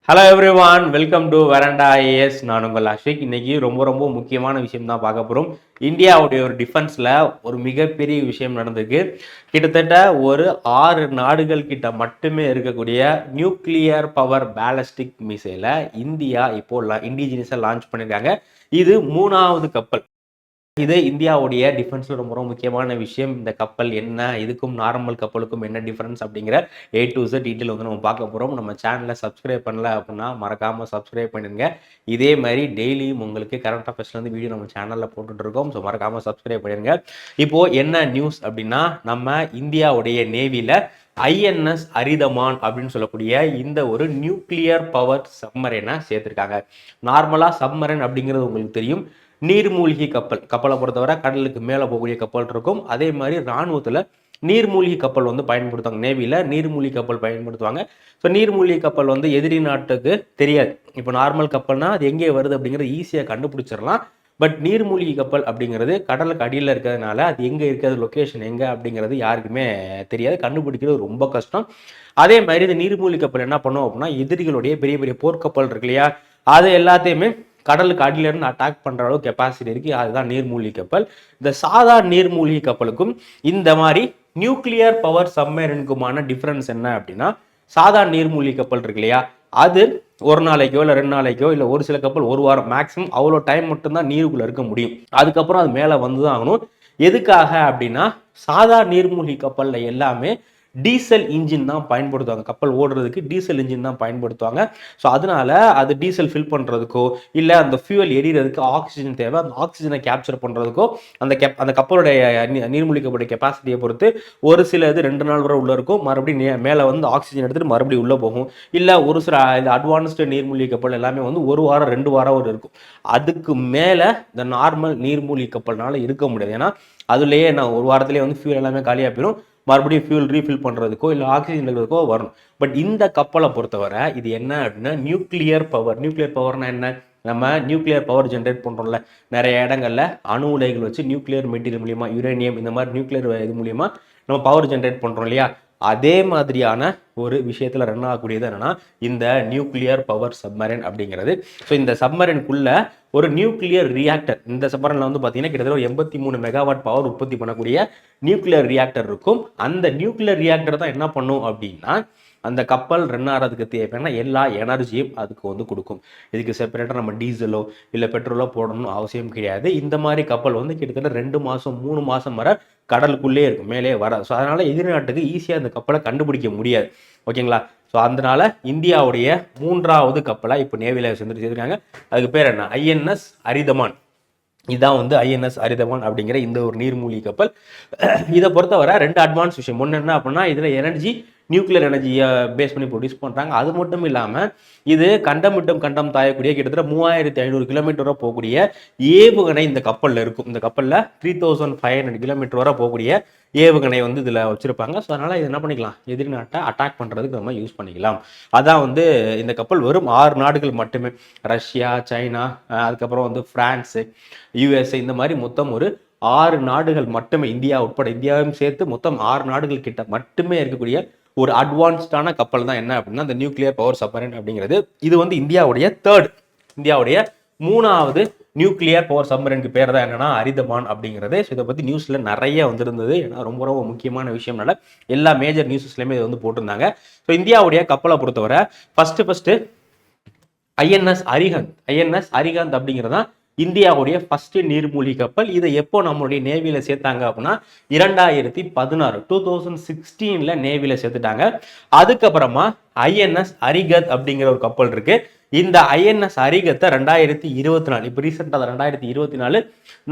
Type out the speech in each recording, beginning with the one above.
Hello everyone, welcome to Veranda IAS. நான் உங்கள் அஷிக். இன்னைக்கு ரொம்ப முக்கியமான விஷயம் தான் பார்க்க போகிறோம். இந்தியாவுடைய ஒரு டிஃபென்ஸில் ஒரு மிகப்பெரிய விஷயம் நடந்திருக்கு. கிட்டத்தட்ட ஒரு 6 நாடுகள் கிட்ட மட்டுமே இருக்கக்கூடிய நியூக்ளியர் பவர் பேலஸ்டிக் மிசைலை இந்தியா இப்போ இண்டிஜினியஸாக லான்ச் பண்ணியிருக்காங்க. இது 3வது கப்பல். இது இந்தியாவுடைய டிஃபென்ஸ்ல ரொம்ப முக்கியமான விஷயம். இந்த கப்பல் என்ன, இதுக்கும் நார்மல் கப்பலுக்கும் என்ன டிஃபரன்ஸ் அப்படிங்கிற A to Z டீட்டெயில் வந்து நம்ம பார்க்க போகிறோம். நம்ம சேனலை சப்ஸ்கிரைப் பண்ணல அப்படின்னா மறக்காம சப்ஸ்கிரைப் பண்ணிடுங்க. இதே மாதிரி டெய்லியும் உங்களுக்கு கரண்ட் அஃபேர்ஸ்லேருந்து வீடியோ நம்ம சேனலில் போட்டுட்டு இருக்கோம். ஸோ மறக்காம சப்ஸ்கிரைப் பண்ணிடுங்க. இப்போ என்ன நியூஸ் அப்படின்னா, நம்ம இந்தியாவுடைய நேவியில் INS அரிதமான் அப்படின்னு சொல்லக்கூடிய இந்த ஒரு நியூக்ளியர் பவர் சப்மரைனை சேர்த்துருக்காங்க. நார்மலாக சப்மரைன் அப்படிங்கிறது உங்களுக்கு தெரியும், நீர்மூழ்கி கப்பலை பொறுத்தவரை கடலுக்கு மேலே போகக்கூடிய கப்பல் இருக்கும். அதே மாதிரி இராணுவத்தில் நீர்மூழ்கி கப்பல் வந்து பயன்படுத்துவாங்க. நேவியில் நீர்மூழ்கி கப்பல் பயன்படுத்துவாங்க. ஸோ நீர்மூழ்கி கப்பல் வந்து எதிரி நாட்டுக்கு தெரியாது. இப்போ நார்மல் கப்பல்னா அது எங்கே வருது அப்படிங்கிறது ஈஸியாக கண்டுபிடிச்சிடலாம். பட் நீர்மூழ்கி கப்பல் அப்படிங்கிறது கடலுக்கு அடியில் இருக்கிறதுனால அது எங்கே இருக்கிறது, லொக்கேஷன் எங்கே அப்படிங்கிறது யாருக்குமே தெரியாது, கண்டுபிடிக்கிறது ரொம்ப கஷ்டம். அதே மாதிரி இந்த நீர்மூழ்கி கப்பல் என்ன பண்ணும் அப்படின்னா, எதிரிகளுடைய பெரிய பெரிய போர்க்கப்பல் இருக்கு இல்லையா, அது எல்லாத்தையுமே கடலுக்கு அடியிலிருந்து அட்டாக் பண்ற அளவு கெப்பாசிட்டி இருக்கு. அதுதான் நீர்மூழ்கி கப்பல். இந்த சாதா நீர்மூழ்கி கப்பலுக்கும் இந்த மாதிரி நியூக்ளியர் பவர் சப்மரைனுக்குமான டிஃபரன்ஸ் என்ன அப்படின்னா, சாதா நீர்மூழ்கி கப்பல் இருக்கு இல்லையா, அது ஒரு நாளைக்கோ இல்லை 2 நாளைக்கோ இல்லை ஒரு சில கப்பல் ஒரு வாரம் மேக்ஸிமம் அவ்வளோ டைம் மட்டும்தான் நீருக்குள்ள இருக்க முடியும். அதுக்கப்புறம் அது மேலே வந்து தான் ஆகணும். எதுக்காக அப்படின்னா, சாதா நீர்மூழ்கி கப்பல்ல எல்லாமே டீசல் இன்ஜின் தான் பயன்படுத்துவாங்க. கப்பல் ஓடுறதுக்கு டீசல் இன்ஜின் தான் பயன்படுத்துவாங்க. ஸோ அதனால அது டீசல் ஃபில் பண்ணுறதுக்கோ இல்லை அந்த ஃபியூவல் எரியறதுக்கு ஆக்சிஜன் தேவை. அந்த ஆக்சிஜனை கேப்சர் பண்ணுறதுக்கோ அந்த கப்பலுடைய நீர்மூழ்கி கப்பலுடைய கெப்பாசிட்டியை பொறுத்து ஒரு சில இது 2 நாள் வரை உள்ள இருக்கும். மறுபடியும் மேலே வந்து ஆக்சிஜன் எடுத்துட்டு மறுபடியும் உள்ளே போகும். இல்லை ஒரு சில இந்த அட்வான்ஸ்டு நீர்மூழ்கி கப்பல் எல்லாமே வந்து 1 வாரம் 2 வாரம் இருக்கும். அதுக்கு மேலே இந்த நார்மல் நீர்மூழ்கி கப்பல்னால இருக்க முடியாது. ஏன்னா அதுலேயே நான் ஒரு வாரத்திலேயே வந்து ஃபியூல் எல்லாமே காலியாக போயிடும். மறுபடியும் ஃபியூல் ரீஃபில் பண்ணுறதுக்கோ இல்லை ஆக்சிஜன் எடுக்கிறதுக்கோ வரணும். பட் இந்த கப்பலை பொறுத்தவரை இது என்ன அப்படின்னா, நியூக்ளியர் பவர். நியூக்ளியர் பவர்னா என்ன, நம்ம நியூக்ளியர் பவர் ஜென்ரேட் பண்ணுறோம்ல நிறைய இடங்கள்ல அணு உலைகள் வச்சு நியூக்ளியர் மெட்டீரியல் மூலியமா, யுரேனியம் இந்த மாதிரி நியூக்ளியர் இது மூலியமா நம்ம பவர் ஜென்ரேட் பண்ணுறோம் இல்லையா, அதே மாதிரியான ஒரு விஷயத்துல ரன் ஆகக்கூடியது என்னன்னா இந்த நியூக்ளியர் பவர் சப்மரைன் அப்படிங்கிறது. ஸோ இந்த சப்மரைனுக்குள்ள ஒரு நியூக்ளியர் ரியாக்டர், இந்த சப்மரைன்ல வந்து பார்த்தீங்கன்னா கிட்டத்தட்ட 83 மெகாவாட் பவர் உற்பத்தி பண்ணக்கூடிய நியூக்ளியர் ரியாக்டர் இருக்கும். அந்த நியூக்ளியர் ரியாக்டர் தான் என்ன பண்ணும் அப்படின்னா, அந்த கப்பல் ரன் ஆகிறதுக்கு தேவையான எல்லா எனர்ஜியும் அதுக்கு வந்து கொடுக்கும். இதுக்கு செப்பரேட்டாக நம்ம டீசலோ இல்லை பெட்ரோலோ போடணும்னு அவசியம் கிடையாது. இந்த மாதிரி கப்பல் வந்து கிட்டத்தட்ட 2 மாதம் 3 மாதம் வரை கடலுக்குள்ளே இருக்கும், மேலே வர. ஸோ அதனால எதிரி நாட்டுக்கு ஈஸியாக அந்த கப்பலை கண்டுபிடிக்க முடியாது. ஓகேங்களா? ஸோ அதனால இந்தியாவுடைய 3வது கப்பலாக இப்போ நேவியில் சேர்த்துருக்காங்க. அதுக்கு பேர் என்ன, INS அரிதமான். இதுதான் வந்து INS அரிதமான் அப்படிங்கிற இந்த ஒரு நீர்மூழ்கி கப்பல். இதை பொறுத்தவரை 2 அட்வான்ஸ் விஷயம். ஒன்று என்ன அப்படின்னா, இதில் எனர்ஜி நியூக்ளியர் எனர்ஜியை பேஸ் பண்ணி ப்ரொடியூஸ் பண்ணுறாங்க. அது மட்டும் இல்லாமல் இது கண்டம் விட்டும் கண்டம் தாயக்கூடிய கிட்டத்தட்ட 3500 கிலோமீட்டர் வரை போகக்கூடிய ஏவுகணை இந்த கப்பலில் இருக்கும். இந்த கப்பலில் 3500 கிலோமீட்டர் வரை போகக்கூடிய ஏவுகணை வந்து இதில் வச்சுருப்பாங்க. ஸோ அதனால் இது என்ன பண்ணிக்கலாம், எதிரி நாட்டை அட்டாக் பண்ணுறதுக்கு நம்ம யூஸ் பண்ணிக்கலாம். அதான் வந்து இந்த கப்பல் வெறும் 6 நாடுகள் மட்டுமே, ரஷ்யா, சைனா, அதுக்கப்புறம் வந்து ஃப்ரான்ஸு, USA, இந்த மாதிரி மொத்தம் ஒரு 6 நாடுகள் மட்டுமே, இந்தியா உட்பட இந்தியாவையும் சேர்த்து மொத்தம் 6 நாடுகள் கிட்ட மட்டுமே இருக்கக்கூடிய ஒரு அட்வான்ஸ்டான கப்பல் தான் என்ன அப்படின்னா இந்த நியூக்ளியர் பவர் சப்மரைன் அப்படிங்கிறது. இது வந்து இந்தியாவுடைய 3வது நியூக்ளியர் பவர் சப்மரைனுக்கு பேர் தான் என்னன்னா அரிதமான் அப்படிங்கிறது. ஸோ இதை பற்றி நியூஸில் நிறைய வந்திருந்தது. ஏன்னா ரொம்ப முக்கியமான விஷயம்னால எல்லா மேஜர் நியூஸஸ்லையுமே இதை வந்து போட்டிருந்தாங்க. ஸோ இந்தியாவுடைய கப்பலை பொறுத்தவரை ஃபர்ஸ்ட் INS அரிஹந்த் அப்படிங்கிறது தான் இந்தியாவுடைய ஃபர்ஸ்ட் நீர்மூழ்கி கப்பல். இதை எப்போ நம்மளுடைய நேவியில் சேர்த்தாங்க அப்படின்னா 2016 நேவியில் சேர்த்துட்டாங்க. அதுக்கப்புறமா INS அரிகத் அப்படிங்கிற ஒரு கப்பல் இருக்கு. இந்த INS அரிகத்தை 2024, இப்போ ரீசெண்டாக 2024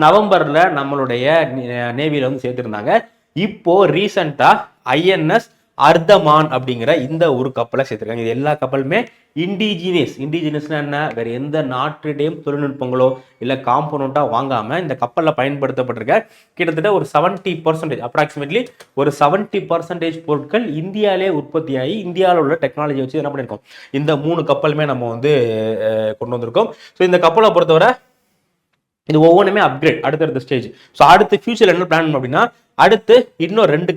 நவம்பர்ல நம்மளுடைய நேவியில் வந்து சேர்த்துருந்தாங்க. இப்போ ரீசெண்டா INS அர்தமான் அப்படிங்கிற இந்த ஒரு கப்பலை சேர்த்துருக்காங்க. இது எல்லா கப்பலுமே இண்டிஜினியஸ்னா என்ன, வேற எந்த நாட்டுடையும் தொழில்நுட்பங்களோ இல்லை காம்போனண்ட்டாக வாங்காமல் இந்த கப்பலில் பயன்படுத்தப்பட்டிருக்க கிட்டத்தட்ட ஒரு 70%, அப்ராக்சிமேட்லி ஒரு 70% பொருட்கள் இந்தியாவிலே உற்பத்தியாகி இந்தியாவில் உள்ள டெக்னாலஜி வச்சு என்ன பண்ணியிருக்கோம், இந்த 3 கப்பலுமே நம்ம வந்து கொண்டு வந்திருக்கோம். ஸோ இந்த கப்பலை பொறுத்தவரை இது ஒவ்வொன்றுமே அப்கிரேட் அடுத்தடுத்த ஸ்டேஜ். ஸோ அடுத்து ஃபியூச்சர் என்ன பிளான் அப்படின்னா அடுத்து இன்னும் ரெண்டு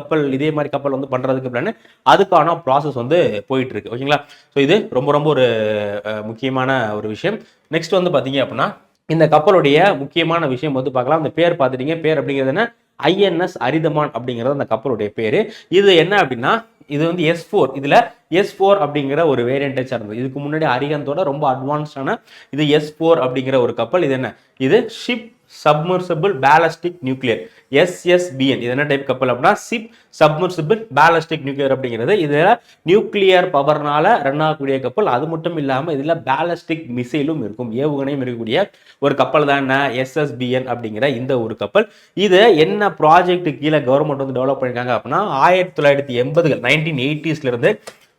கப்பல் இதே மாதிரி கப்பல் வந்து பண்றதுக்கு பிளான், அதுக்கான ப்ராசஸ் வந்து போயிட்டு இருக்கு. ஓகேங்களா? ஸோ இது ரொம்ப ரொம்ப ஒரு முக்கியமான ஒரு விஷயம். நெக்ஸ்ட் வந்து பாத்தீங்க அப்படின்னா இந்த கப்பலுடைய முக்கியமான விஷயம் வந்து பார்க்கலாம். அந்த பேர் பார்த்துட்டீங்க. பேர் அப்படிங்கிறது என்ன? ஐஎன்எஸ் அரிதமான் அப்படிங்கிறது அந்த கப்பலுடைய பேரு. இது என்ன அப்படின்னா இது வந்து S4. இதுல S4 அப்படிங்கிற ஒரு வேரியண்டை சார்ந்தது. இதுக்கு முன்னாடி அரிகந்தோட ரொம்ப அட்வான்ஸ்டான இது S4 அப்படிங்கிற ஒரு கப்பல். இது என்ன? இது ship submersible ballistic nuclear, SSBN. இது என்ன டைப் கப்பல் அப்படின்னா ஷிப் சப்மர்சிபிள் பேலஸ்டிக் நியூக்ளியர் அப்படிங்கிறது. இதுல நியூக்ளியர் பவர்னால ரன் ஆகக்கூடிய கப்பல். அது மட்டும் இல்லாம இதுல பேலஸ்டிக் மிசைலும் இருக்கும், ஏவுகணையும் இருக்கக்கூடிய ஒரு கப்பல் தான் என்ன SSBN அப்படிங்கிற இந்த ஒரு கப்பல். இது என்ன ப்ராஜெக்ட் கீழே கவர்மெண்ட் வந்து டெவலப் பண்ணிருக்காங்க அப்படின்னா 1980கள் 1980ஸ்ல இருந்து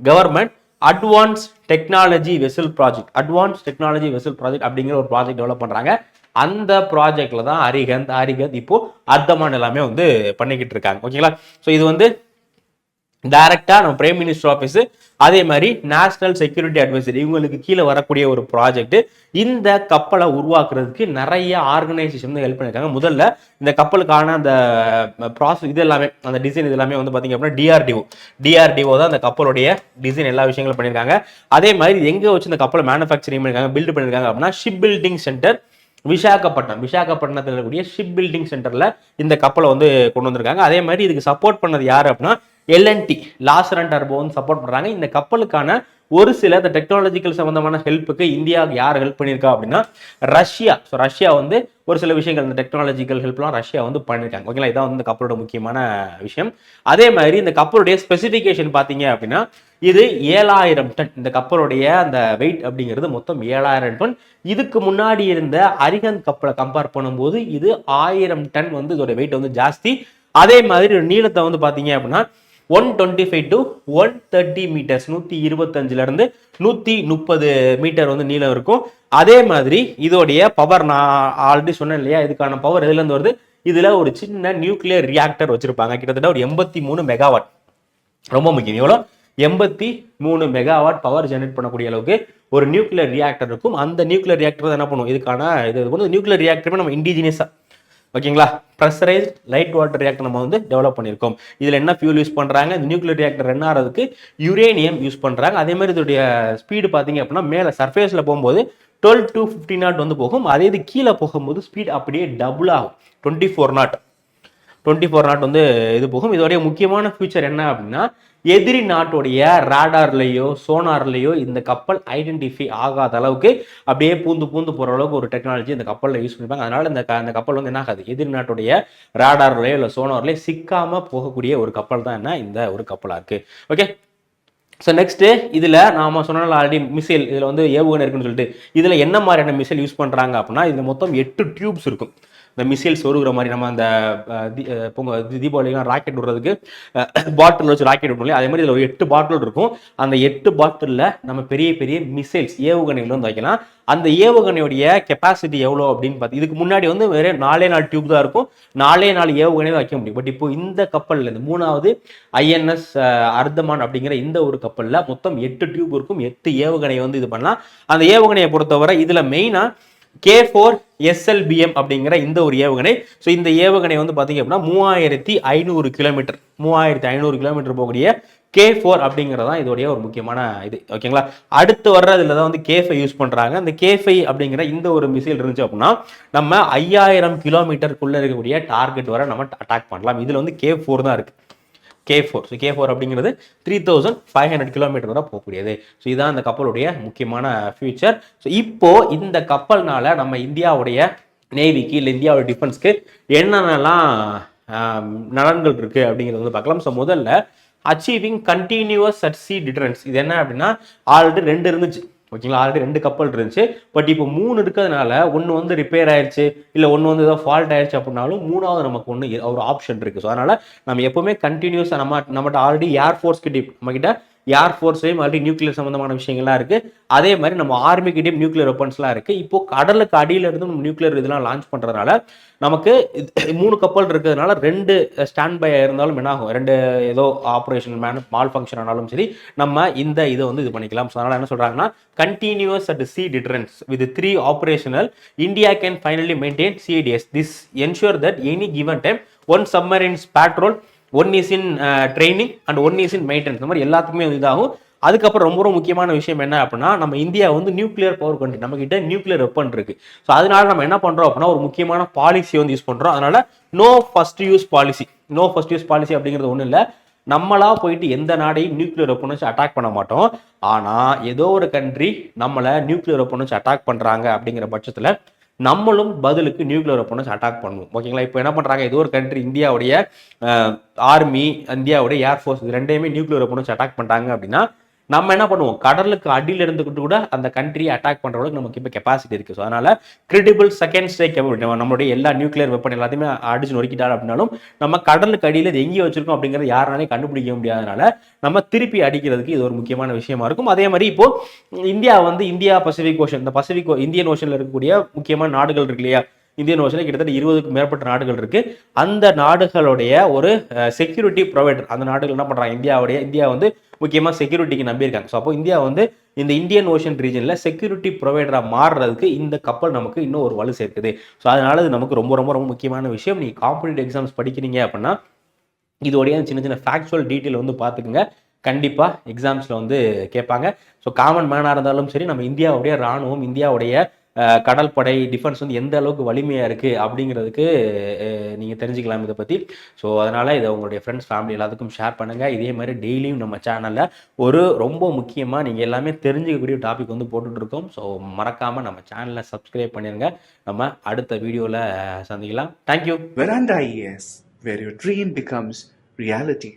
government advance technology vessel project அப்படிங்கிற ஒரு ப்ராஜெக்ட் டெவலப் பண்றாங்க. அந்த ப்ராஜெக்ட்ல தான் அரிகந்த் இப்போ அர்த்தமான் எல்லாமே வந்து பண்ணிக்கிட்டு இருக்காங்க. ஓகேங்களா? ஸோ இது வந்து டைரக்டா நம்ம பிரைம் மினிஸ்டர் ஆஃபீஸ், அதே மாதிரி நேஷனல் செக்யூரிட்டி அட்வைசர் இவங்களுக்கு கீழே வரக்கூடிய ஒரு ப்ராஜெக்ட். இந்த கப்பலை உருவாக்குறதுக்கு நிறைய ஆர்கனைசேஷன் வந்து ஹெல்ப் பண்ணியிருக்காங்க. முதல்ல இந்த கப்பலுக்கான அந்த ப்ராசஸ் இது எல்லாமே அந்த டிசைன் இது எல்லாமே வந்து பாத்தீங்க அப்படின்னா டிஆர்டிஓ தான் அந்த கப்பலுடைய டிசைன் எல்லா விஷயங்களும் பண்ணியிருக்காங்க. அதே மாதிரி எங்க வச்சு இந்த கப்பலை மேனுஃபேக்சரிங் பண்ணியிருக்காங்க, பில்ட் பண்ணியிருக்காங்க அப்படின்னா ஷிப் பில்டிங் சென்டர் விசாகப்பட்டினத்தில் இருக்கக்கூடிய ஷிப் பில்டிங் சென்டர்ல இந்த கப்பலை வந்து கொண்டு வந்திருக்காங்க. அதே மாதிரி இதுக்கு சப்போர்ட் பண்ணது யாரு அப்படின்னா LNT லார்சன் அண்ட் டர்போ வந்து சப்போர்ட் பண்றாங்க. இந்த கப்பலுக்கான ஒரு சில இந்த டெக்னாலஜிக்கல் சம்பந்தமான ஹெல்ப்புக்கு இந்தியாவுக்கு யார் ஹெல்ப் பண்ணியிருக்கா அப்படின்னா ரஷ்யா. ஸோ ரஷ்யா வந்து ஒரு சில விஷயங்கள் இந்த டெக்னாலஜிக்கல் ஹெல்ப்லாம் ரஷ்யா வந்து பண்ணியிருக்காங்க. ஓகேங்களா? இதான் வந்து இந்த கப்பலோட முக்கியமான விஷயம். அதே மாதிரி இந்த கப்பலுடைய ஸ்பெசிஃபிகேஷன் பார்த்தீங்க அப்படின்னா இது 7000 டன். இந்த கப்பலுடைய அந்த வெயிட் அப்படிங்கிறது மொத்தம் 7000 டன். இதுக்கு முன்னாடி இருந்த அரிகந்த் கப்பலை கம்பேர் பண்ணும்போது இது 1000 டன் வந்து இதோட வெயிட் வந்து ஜாஸ்தி. அதே மாதிரி நீளத்தை வந்து பார்த்தீங்க அப்படின்னா 125 to 130 மீட்டர்ஸ், 125ல இருந்து 130 மீட்டர் வந்து நீளம் இருக்கும். அதே மாதிரி இதோடைய பவர் நான் ஆல்ரெடி சொன்னேன் இல்லையா, இதுக்கான பவர் எதுல இருந்து வருது? இதுல ஒரு சின்ன நியூக்ளியர் ரியாக்டர் வச்சிருப்பாங்க. கிட்டத்தட்ட ஒரு 83 மெகாவாட். ரொம்ப முக்கியம். எவ்வளோ? 83 மெகாவாட் பவர் ஜெனரேட் பண்ணக்கூடிய அளவுக்கு ஒரு நியூக்ளியர் ரியாக்டர் இருக்கும். அந்த நியூக்ளியர் ரியாக்டர் என்ன பண்ணும்? இதுக்கான இது நியூக்ளியர் ரியாக்டர் நம்ம இண்டிஜினியஸா, ஓகேங்களா, ப்ரெஷரைஸ்ட் லைட் வாட்டர் ரியாக்டர் நம்ம வந்து டெவலப் பண்ணியிருக்கோம். இதில் என்ன ஃபியூல் யூஸ் பண்ணுறாங்க? இந்த நியூக்ளியர் ரியாக்டர் ரன் ஆகிறதுக்கு யுரேனியம் யூஸ் பண்ணுறாங்க. அதே மாதிரி இதோடைய ஸ்பீடு பார்த்தீங்க அப்படின்னா மேலே சர்ஃபேஸில் போகும்போது 12 to 15 நாட் வந்து போகும். அதே இது கீழே போகும்போது ஸ்பீட் அப்படியே டபுள் ஆகும், 24 நாட் வந்து இது போகும். இதோடைய முக்கியமான ஃபியூச்சர் என்ன அப்படின்னா எதிரி நாட்டுடைய ராடார்லையோ சோனார்லையோ இந்த கப்பல் ஐடென்டிஃபை ஆகாத அளவுக்கு அப்படியே பூந்து போற அளவுக்கு ஒரு டெக்னாலஜி இந்த கப்பலில் யூஸ் பண்ணிப்பாங்க. அதனால இந்த கப்பல் வந்து என்ன ஆகாது, எதிரி நாட்டுடைய ராடார்லையோ இல்லை சோனார்லையோ சிக்காம போகக்கூடிய ஒரு கப்பல் தான் என்ன இந்த ஒரு கப்பலா இருக்கு. ஓகே, ஸோ நெக்ஸ்ட் இதில் நாம சொன்னால ஆல்ரெடி மிசைல் இதில் வந்து ஏவுகணை இருக்குன்னு சொல்லிட்டு இதில் என்ன மாதிரியான மிசைல் யூஸ் பண்ணுறாங்க அப்படின்னா இதில் மொத்தம் 8 டியூப்ஸ் இருக்கும். இந்த மிசைல்ஸ் சொருகிற மாதிரி நம்ம அந்த தீபாவளிலாம் ராக்கெட் விடுறதுக்கு பாட்டில் வச்சு ராக்கெட் விடணும், அதே மாதிரி இதில் ஒரு 8 பாட்டில் இருக்கும். அந்த 8 பாட்டிலில் நம்ம பெரிய பெரிய மிசைல்ஸ் ஏவுகணைகள் வந்து வைக்கலாம். அந்த ஏவுகணையுடைய கெப்பாசிட்டி எவ்வளோ அப்படின்னு பார்த்து இதுக்கு முன்னாடி வந்து வேற 4 டியூப் தான் இருக்கும், 4 ஏவுகணை தான் வைக்க முடியும். பட் இப்போ இந்த கப்பலில் இந்த 3வது INS அர்த்தமான் அப்படிங்கிற இந்த ஒரு கப்பலில் மொத்தம் 8 டியூப் இருக்கும், 8 ஏவுகணையை வந்து இது பண்ணலாம். அந்த ஏவுகணையை பொறுத்தவரை இதில் மெயினாக K4 SLBM அப்படிங்கிற இந்த ஒரு ஏவுகணை. ஸோ இந்த ஏவுகணை வந்து பார்த்தீங்க அப்படின்னா 3500 கிலோமீட்டர் போகக்கூடிய K4 அப்படிங்கிறதான் இதோடைய ஒரு முக்கியமான இது. ஓகேங்களா, அடுத்து வர்றதுல தான் வந்து K5 யூஸ் பண்றாங்க. அந்த K5 அப்படிங்கிற இந்த ஒரு மிசைல் இருந்துச்சு அப்படின்னா நம்ம 5000 கிலோமீட்டருக்குள்ள இருக்கக்கூடிய டார்கெட் வரை நம்ம அட்டாக் பண்ணலாம். இதுல வந்து K4 தான் இருக்கு. K4. ஸோ K4 அப்படிங்கிறது 3500 கிலோமீட்டர் வரை போகக்கூடியது. ஸோ இதுதான் இந்த கப்பலுடைய முக்கியமான ஃபியூச்சர். ஸோ இப்போ இந்த கப்பல்னால நம்ம இந்தியாவுடைய நேவிக்கு இல்லை இந்தியாவுடைய டிஃபென்ஸ்க்கு என்னென்னலாம் நலன்கள் இருக்கு அப்படிங்கிறது வந்து பார்க்கலாம். ஸோ முதல்ல achieving continuous at sea deterrence. இது என்ன அப்படின்னா ஆல்ரெடி 2 இருந்துச்சு. ஓகேங்களா, ஆல்ரெடி 2 கப்பல் இருந்துச்சு. பட் இப்போ 3 இருக்கிறதுனால ஒன்று வந்து ரிப்பேர் ஆயிடுச்சு இல்லை ஒன்று வந்து ஏதோ ஃபால்ட் ஆயிடுச்சு அப்படின்னாலும் 3வது நமக்கு ஒன்று ஒரு ஆப்ஷன் இருக்கு. ஸோ அதனால நம்ம எப்பவுமே கண்டினியூஸாக நம்மகிட்ட ஆல்ரெடி ஏர்ஃபோர்ஸ் கிட்ட நம்மகிட்ட ஏர்ஃபோர்ஸ்லையும் ஆல்ரெடி நியூக்ளியர் சம்பந்தமான விஷயங்கள்லாம் இருக்குது. அதே மாதிரி நம்ம ஆர்மிக்கிட்டையும் நியூக்ளியர் வெப்பன்ஸ்லாம் இருக்குது. இப்போ கடலுக்கு அடியில இருந்து நம்ம நியூக்ளியர் இதெல்லாம் லான்ச் பண்ணுறதுனால நமக்கு 3 கப்பல் இருக்கிறதுனால 2 ஸ்டாண்ட் பை இருந்தாலும் என்ன ஆகும், 2 ஏதோ ஆப்ரேஷன் மால் ஃபங்க்ஷன் ஆனாலும் சரி நம்ம இந்த இதை வந்து இது பண்ணிக்கலாம். ஸோ அதனால் என்ன சொல்கிறாங்கன்னா, continuous at sea deterrence with 3 operational India can finally maintain CIDS. This ensure that any given time one submarines patrol, one is in training and one is in maintenance. இந்த மாதிரி எல்லாத்துக்குமே இதாகும். அதுக்கப்புறம் ரொம்ப ரொம்ப முக்கியமான விஷயம் என்ன அப்படின்னா, நம்ம இந்தியா வந்து நியூக்ளியர் பவர் கண்ட்ரி, நம்ம கிட்ட நியூக்ளியர் வெப்பன் இருக்கு. ஸோ அதனால நம்ம என்ன பண்றோம் அப்படின்னா, ஒரு முக்கியமான பாலிசி வந்து யூஸ் பண்றோம். அதனால no first use policy. No first use policy அப்படிங்கிறது ஒன்றும் இல்லை. நம்மளா போயிட்டு எந்த நாடையும் நியூக்ளியர் வெப்பன் வச்சு அட்டாக் பண்ண மாட்டோம். ஆனா ஏதோ ஒரு கண்ட்ரி நம்மளை நியூக்ளியர் வெப்பன் வச்சு அட்டாக் பண்றாங்க அப்படிங்கிற பட்சத்துல நம்மளும் பதிலுக்கு நியூக்ளியர் வெப்பன் வச்சு அட்டாக் பண்ணுவோம். ஓகேங்களா? இப்போ என்ன பண்றாங்க, ஏதோ ஒரு கண்ட்ரி இந்தியாவுடைய ஆர்மி, இந்தியாவுடைய ஏர்ஃபோர்ஸ் இது ரெண்டையுமே நியூக்ளியர் வெப்பன் வச்சு அட்டாக் பண்றாங்க அப்படின்னா நம்ம என்ன பண்ணுவோம், கடலுக்கு அடியில் இருந்துக்கிட்டு கூட அந்த கண்ட்ரியை அட்டாக் பண்ற அளவுக்கு நமக்கு இப்போ கெப்பாசிட்டி இருக்கு. ஸோ அதனால கிரெடிபிள் செகண்ட் ஸ்ட்ரைக் கேப்பபிலிட்டி, நம்மளுடைய எல்லா நியூக்ளியர் வெப்பன் எல்லாத்தையுமே அடிச்சு நொறுக்கிட்டாலும் அப்படின்னாலும் நம்ம கடலுக்கு அடியில் இது எங்கே வச்சிருக்கோம் அப்படிங்கிறது யாராலையும் கண்டுபிடிக்க முடியாதனால நம்ம திருப்பி அடிக்கிறதுக்கு இது ஒரு முக்கியமான விஷயமா இருக்கும். அதே மாதிரி இப்போ இந்தியா வந்து இந்தியா பசிபிக் ஓஷன், இந்த பசிபிக் இந்தியன் ஓஷன்ல இருக்கக்கூடிய முக்கியமான நாடுகள் இருக்கு இல்லையா, இந்தியன் ஓஷன்ல கிட்டத்தட்ட 20க்கும் மேற்பட்ட நாடுகள் இருக்கு. அந்த நாடுகளுடைய ஒரு செக்யூரிட்டி ப்ரொவைடர், அந்த நாடுகள் என்ன பண்றாங்க, இந்தியா வந்து முக்கியமாக செக்யூரிட்டிக்கு நம்பியிருக்காங்க. ஸோ அப்போ இந்தியா வந்து இந்த இந்தியன் ஓஷன் ரீஜனில் செக்யூரிட்டி ப்ரொவைடராக மாறுறதுக்கு இந்த கப்பல் நமக்கு இன்னும் ஒரு வலு சேர்க்குது. ஸோ அதனால இது நமக்கு ரொம்ப ரொம்ப ரொம்ப முக்கியமான விஷயம். நீங்கள் காம்படிட்டிவ் எக்ஸாம்ஸ் படிக்கிறீங்க அப்படின்னா இதோடைய சின்ன சின்ன ஃபேக்சுவல் டீட்டெயில் வந்து பார்த்துக்குங்க. கண்டிப்பாக எக்ஸாம்ஸில் வந்து கேட்பாங்க. ஸோ காமன் மேனாக இருந்தாலும் சரி, நம்ம இந்தியாவுடைய ராணுவம், இந்தியாவுடைய கடல் படை டிஃபென்ஸ் வந்து எந்த அளவுக்கு வலிமையாக இருக்குது அப்படிங்கிறதுக்கு நீங்கள் தெரிஞ்சுக்கலாம் இதை பற்றி. ஸோ அதனால் இதை உங்களுடைய ஃப்ரெண்ட்ஸ் ஃபேமிலி எல்லாத்துக்கும் ஷேர் பண்ணுங்கள். இதே மாதிரி டெய்லியும் நம்ம சேனலில் ஒரு ரொம்ப முக்கியமாக நீங்கள் எல்லாமே தெரிஞ்சுக்கக்கூடிய டாபிக் வந்து போட்டுட்ருக்கோம். ஸோ மறக்காமல் நம்ம சேனலை சப்ஸ்கிரைப் பண்ணிடுங்க. நம்ம அடுத்த வீடியோவில் சந்திக்கலாம். Thank you. Veranda IAS, where your dream becomes reality.